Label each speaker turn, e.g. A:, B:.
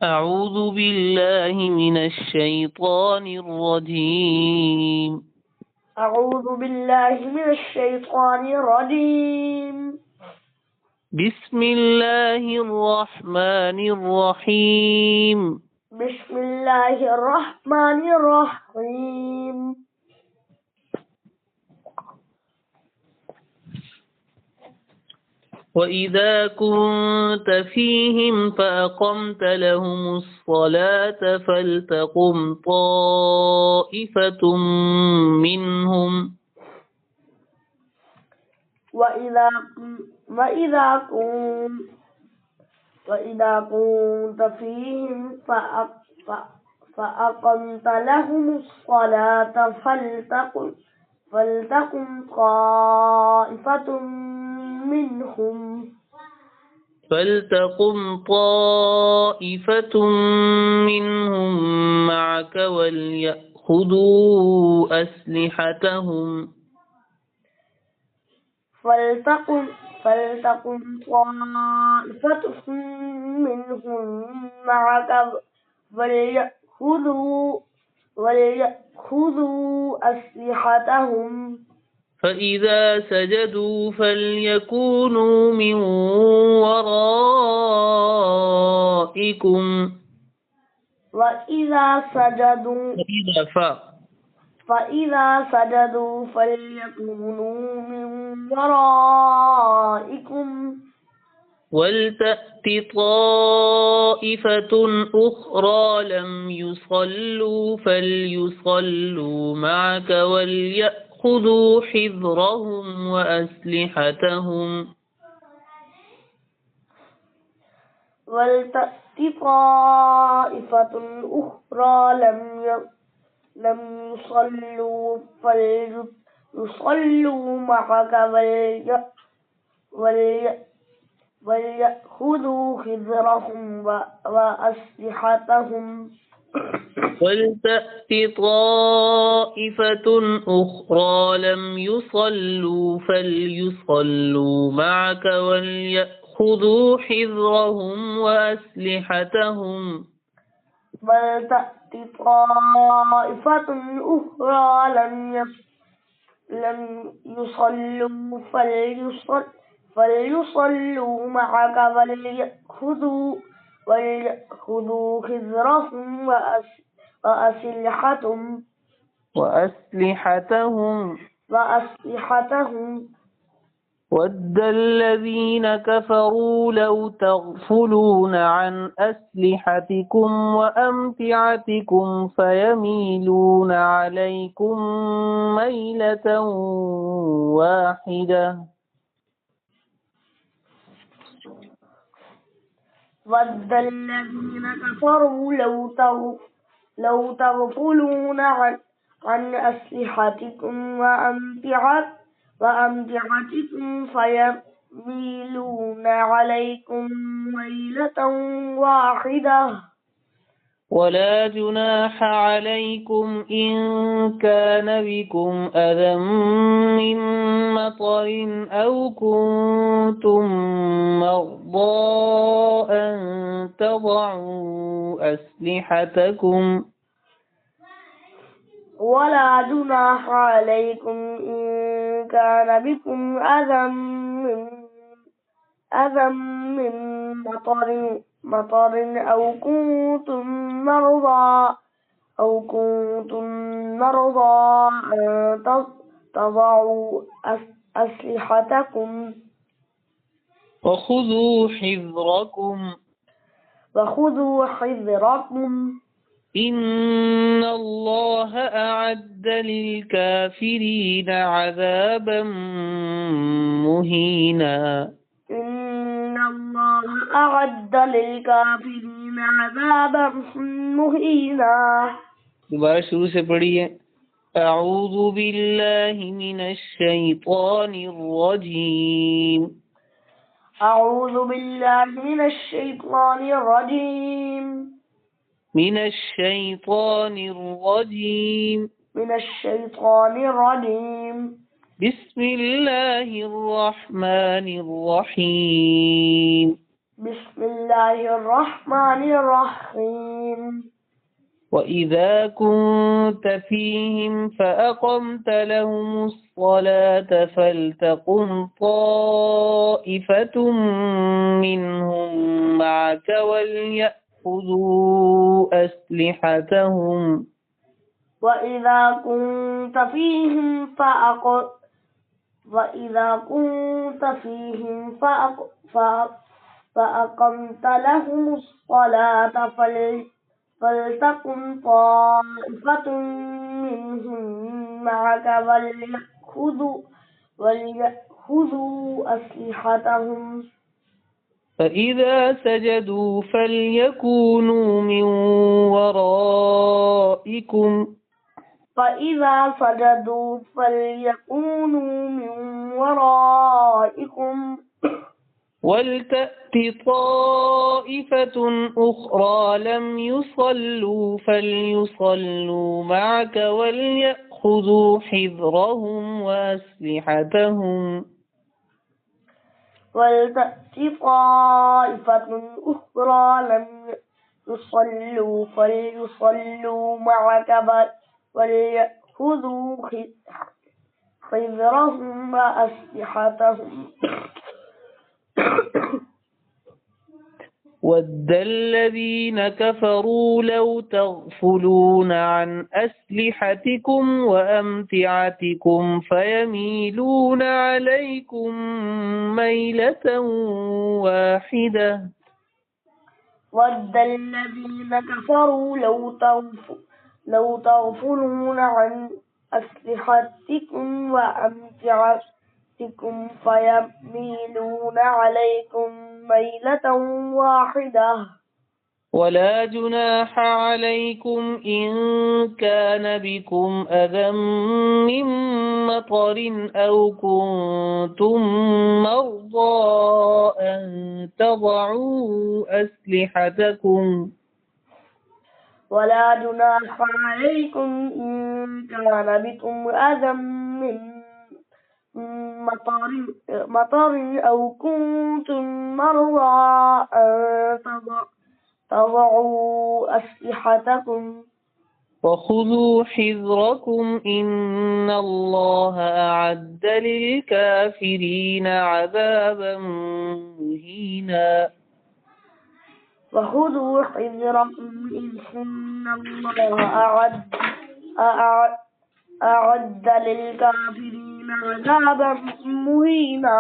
A: أعوذ بالله من الشيطان الرجيم.
B: أعوذ بالله من الشيطان الرجيم.
A: بسم الله الرحمن الرحيم.
B: بسم الله الرحمن الرحيم.
A: وإذا كنت فيهم فأقمت لهم الصلاة فلتقم طائفة منهم
B: وإذا كنت فيهم فأقمت لهم الصلاة فلتقم
A: طائفة منهم معك وليأخذوا أسلحتهم
B: فلتقم طائفة منهم معك وليأخذوا أسلحتهم.
A: فإذا سجدوا فليكونوا من ورائكم
B: فإذا سجدوا فليكونوا من ورائكم
A: ولتأت طائفة أخرى لم يصلوا فليصلوا معك وليأخذوا حذرهم وأسلحتهم
B: ولتأت طائفة أخرى لم يصلوا فليصلوا معك وليأخذوا حذرهم وأسلحتهم.
A: ولتأت طائفة أخرى لم يصلوا فليصلوا معك وليأخذوا حذرهم وأسلحتهم
B: ولتأت طائفة أخرى لم يصلوا فليصلوا معك وليأخذوا حذرهم وأسلحتهم.
A: ود الذين كفروا لو تغفلون عن أسلحتكم وأمتعتكم فيميلون عليكم ميلة واحدة
B: ود الذين كفروا لو تغفلون عن أسلحتكم وأمتعتكم فيميلون عليكم ميلة واحدة.
A: ولا جناح عليكم إن كان بكم أذى من مطر أو كنتم مرضى أن تضعوا أسلحتكم
B: ولا جناح عليكم إن كان بكم أذى من مطر أو كنتم مرضى أن تضعوا أسلحتكم.
A: وخذوا حذركم إن الله أعد للكافرين عذابا مهينا.
B: إن الله أعد للكافرين عذابا مهينا.
A: दोबारा शुरू से पढ़िए। أعوذ بالله من الشيطان الرجيم.
B: أعوذ بالله من الشيطان الرجيم.
A: من الشيطان الرجيم. بسم الله الرحمن الرحيم.
B: بسم الله الرحمن الرحيم
A: وإذا كنت فيهم فأقمت لهم الصلاة فلتقم طائفة منهم معك وليأخذوا أسلحتهم
B: وإذا كنت فيهم فأقمت لهم الصلاة فلتقم طائفة منهم معك وليأخذوا أسلحتهم
A: فإذا سجدوا فليكونوا من ورائكم ولتأت طائفة أخرى لم يصلوا فليصلوا معك وليأخذوا حذرهم وأسلحتهم
B: ولتأت طائفة أخرى لم يصلوا فليصلوا معك وليأخذوا حذرهم وأسلحتهم
A: ود الذين كفروا لو تغفلون عن أسلحتكم وأمتعتكم فيميلون عليكم ميلة واحدة
B: ود الذين كفروا لو تغفلون عن أسلحتكم وأمتعتكم فيميلون عليكم ميلة واحدة
A: ولا جناح عليكم إن كان بكم أذى من مطر أو كنتم مرضى أن تضعوا أسلحتكم
B: ولا جناح عليكم إن كان بكم أذى من مطر أو كنتم مرضى أن تضعوا أسلحتكم
A: وخذوا حذركم إن الله أعد للكافرين عذابا مهينا
B: وخذوا حذركم إن الله أعد للكافرين عذابا مهينا